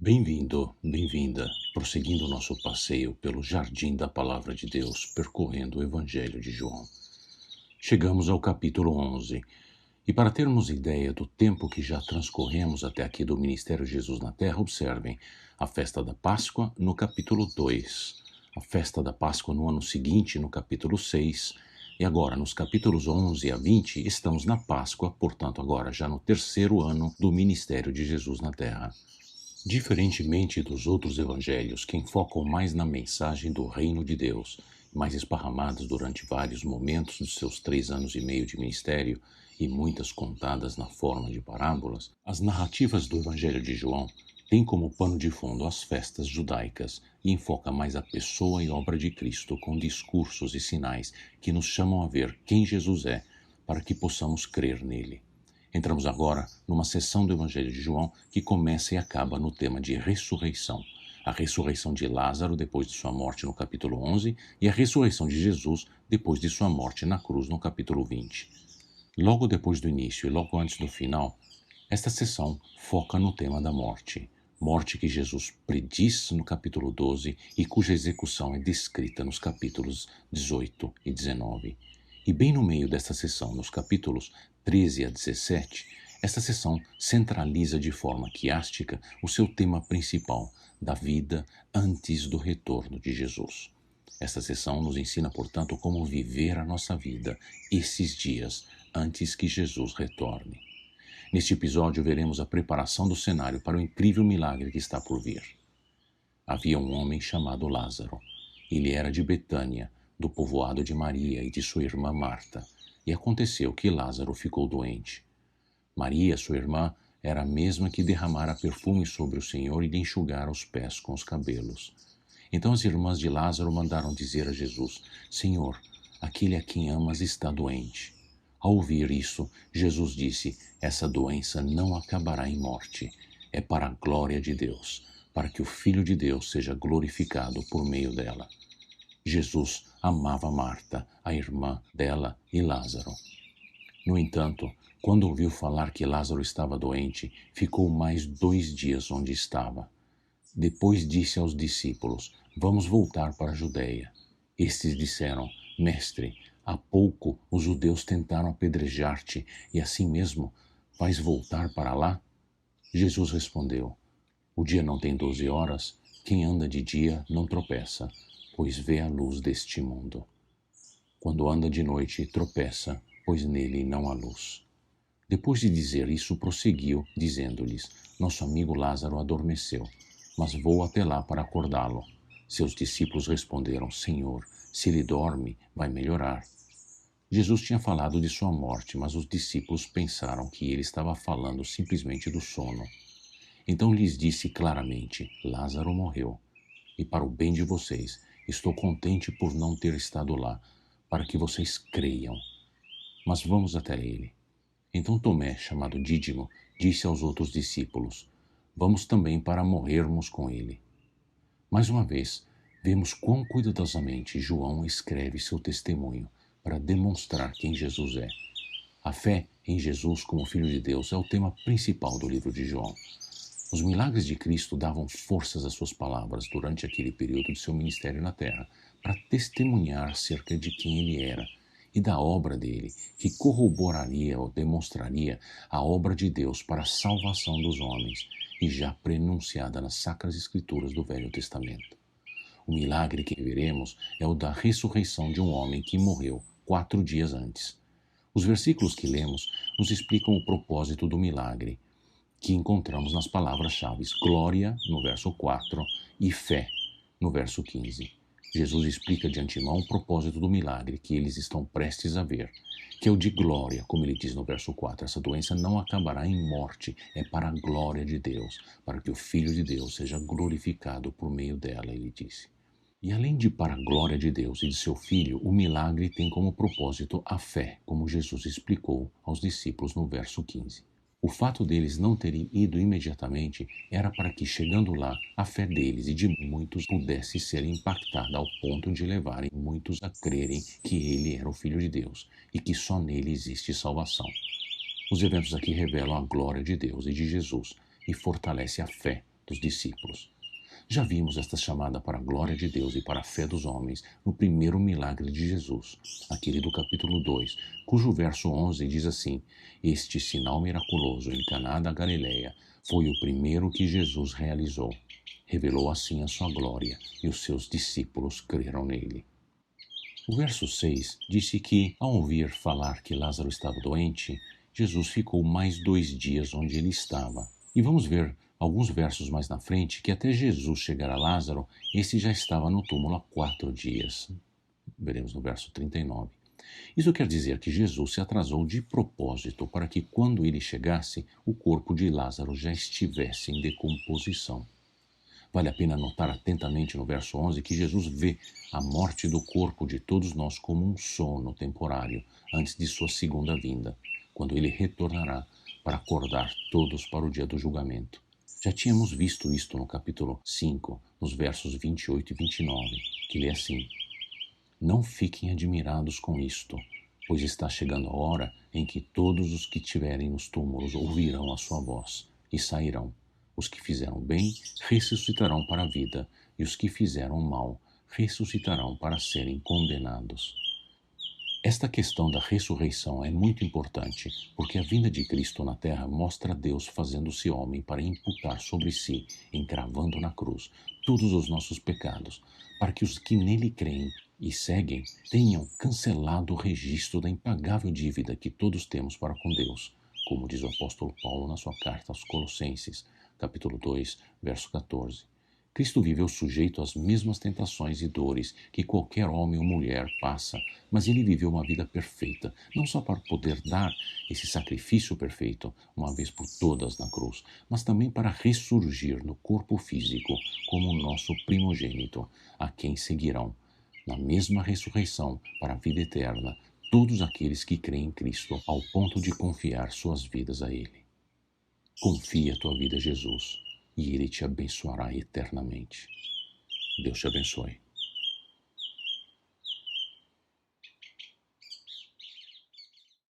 Bem-vindo, bem-vinda, prosseguindo o nosso passeio pelo Jardim da Palavra de Deus, percorrendo o Evangelho de João. Chegamos ao capítulo 11, e para termos ideia do tempo que já transcorremos até aqui do Ministério de Jesus na Terra, observem a festa da Páscoa no capítulo 2, a festa da Páscoa no ano seguinte no capítulo 6, e agora nos capítulos 11 a 20 estamos na Páscoa, portanto agora já no terceiro ano do Ministério de Jesus na Terra. Diferentemente dos outros evangelhos, que enfocam mais na mensagem do reino de Deus, mais esparramadas durante vários momentos dos seus 3 anos e meio de ministério e muitas contadas na forma de parábolas, as narrativas do evangelho de João têm como pano de fundo as festas judaicas e enfoca mais a pessoa e obra de Cristo com discursos e sinais que nos chamam a ver quem Jesus é para que possamos crer nele. Entramos agora numa seção do Evangelho de João que começa e acaba no tema de ressurreição. A ressurreição de Lázaro depois de sua morte no capítulo 11 e a ressurreição de Jesus depois de sua morte na cruz no capítulo 20. Logo depois do início e logo antes do final, esta seção foca no tema da morte. Morte que Jesus prediz no capítulo 12 e cuja execução é descrita nos capítulos 18 e 19. E bem no meio desta sessão, nos capítulos 13 a 17, esta sessão centraliza de forma quiástica o seu tema principal, da vida antes do retorno de Jesus. Esta sessão nos ensina, portanto, como viver a nossa vida esses dias antes que Jesus retorne. Neste episódio, veremos a preparação do cenário para o incrível milagre que está por vir. Havia um homem chamado Lázaro. Ele era de Betânia, do povoado de Maria e de sua irmã Marta, e aconteceu que Lázaro ficou doente. Maria, sua irmã, era a mesma que derramara perfume sobre o Senhor e lhe enxugara os pés com os cabelos. Então as irmãs de Lázaro mandaram dizer a Jesus: Senhor, aquele a quem amas está doente. Ao ouvir isso, Jesus disse: essa doença não acabará em morte, é para a glória de Deus, para que o Filho de Deus seja glorificado por meio dela. Jesus amava Marta, a irmã dela, e Lázaro. No entanto, quando ouviu falar que Lázaro estava doente, ficou mais 2 dias onde estava. Depois disse aos discípulos: Vamos voltar para a Judeia. Estes disseram: Mestre, há pouco os judeus tentaram apedrejar-te e assim mesmo vais voltar para lá? Jesus respondeu: O dia não tem 12 horas, quem anda de dia não tropeça, pois vê a luz deste mundo. Quando anda de noite, tropeça, pois nele não há luz. Depois de dizer isso, prosseguiu, dizendo-lhes: Nosso amigo Lázaro adormeceu, mas vou até lá para acordá-lo. Seus discípulos responderam: Senhor, se ele dorme, vai melhorar. Jesus tinha falado de sua morte, mas os discípulos pensaram que ele estava falando simplesmente do sono. Então lhes disse claramente: Lázaro morreu, e para o bem de vocês, estou contente por não ter estado lá, para que vocês creiam. Mas vamos até ele. Então Tomé, chamado Dídimo, disse aos outros discípulos: Vamos também para morrermos com ele. Mais uma vez, vemos quão cuidadosamente João escreve seu testemunho para demonstrar quem Jesus é. A fé em Jesus como Filho de Deus é o tema principal do livro de João. Os milagres de Cristo davam forças às suas palavras durante aquele período de seu ministério na terra, para testemunhar acerca de quem ele era e da obra dele, que corroboraria ou demonstraria a obra de Deus para a salvação dos homens e já prenunciada nas Sacras Escrituras do Velho Testamento. O milagre que veremos é o da ressurreição de um homem que morreu 4 dias antes. Os versículos que lemos nos explicam o propósito do milagre, que encontramos nas palavras-chave glória, no verso 4, e fé, no verso 15. Jesus explica de antemão o propósito do milagre que eles estão prestes a ver, que é o de glória, como ele diz no verso 4. Essa doença não acabará em morte, é para a glória de Deus, para que o Filho de Deus seja glorificado por meio dela, ele disse. E além de para a glória de Deus e de seu Filho, o milagre tem como propósito a fé, como Jesus explicou aos discípulos no verso 15. O fato deles não terem ido imediatamente era para que, chegando lá, a fé deles e de muitos pudesse ser impactada ao ponto de levarem muitos a crerem que ele era o Filho de Deus e que só nele existe salvação. Os eventos aqui revelam a glória de Deus e de Jesus e fortalece a fé dos discípulos. Já vimos esta chamada para a glória de Deus e para a fé dos homens no primeiro milagre de Jesus, aquele do capítulo 2, cujo verso 11 diz assim: Este sinal miraculoso em Caná da Galileia foi o primeiro que Jesus realizou. Revelou assim a sua glória e os seus discípulos creram nele. O verso 6 disse que, ao ouvir falar que Lázaro estava doente, Jesus ficou mais 2 dias onde ele estava. E vamos ver alguns versos mais na frente que até Jesus chegar a Lázaro, esse já estava no túmulo há 4 dias. Veremos no verso 39. Isso quer dizer que Jesus se atrasou de propósito para que, quando ele chegasse, o corpo de Lázaro já estivesse em decomposição. Vale a pena notar atentamente no verso 11 que Jesus vê a morte do corpo de todos nós como um sono temporário antes de sua segunda vinda, quando ele retornará para acordar todos para o dia do julgamento. Já tínhamos visto isto no capítulo 5, nos versos 28 e 29, que lê assim: Não fiquem admirados com isto, pois está chegando a hora em que todos os que estiverem nos túmulos ouvirão a sua voz e sairão. Os que fizeram bem ressuscitarão para a vida, e os que fizeram mal ressuscitarão para serem condenados. Esta questão da ressurreição é muito importante, porque a vinda de Cristo na terra mostra Deus fazendo-se homem para imputar sobre si, encravando na cruz, todos os nossos pecados, para que os que nele creem e seguem tenham cancelado o registro da impagável dívida que todos temos para com Deus, como diz o apóstolo Paulo na sua carta aos Colossenses, capítulo 2, verso 14. Cristo viveu sujeito às mesmas tentações e dores que qualquer homem ou mulher passa, mas ele viveu uma vida perfeita, não só para poder dar esse sacrifício perfeito, uma vez por todas na cruz, mas também para ressurgir no corpo físico como o nosso primogênito, a quem seguirão, na mesma ressurreição para a vida eterna, todos aqueles que creem em Cristo ao ponto de confiar suas vidas a Ele. Confia a tua vida a Jesus e Ele te abençoará eternamente. Deus te abençoe.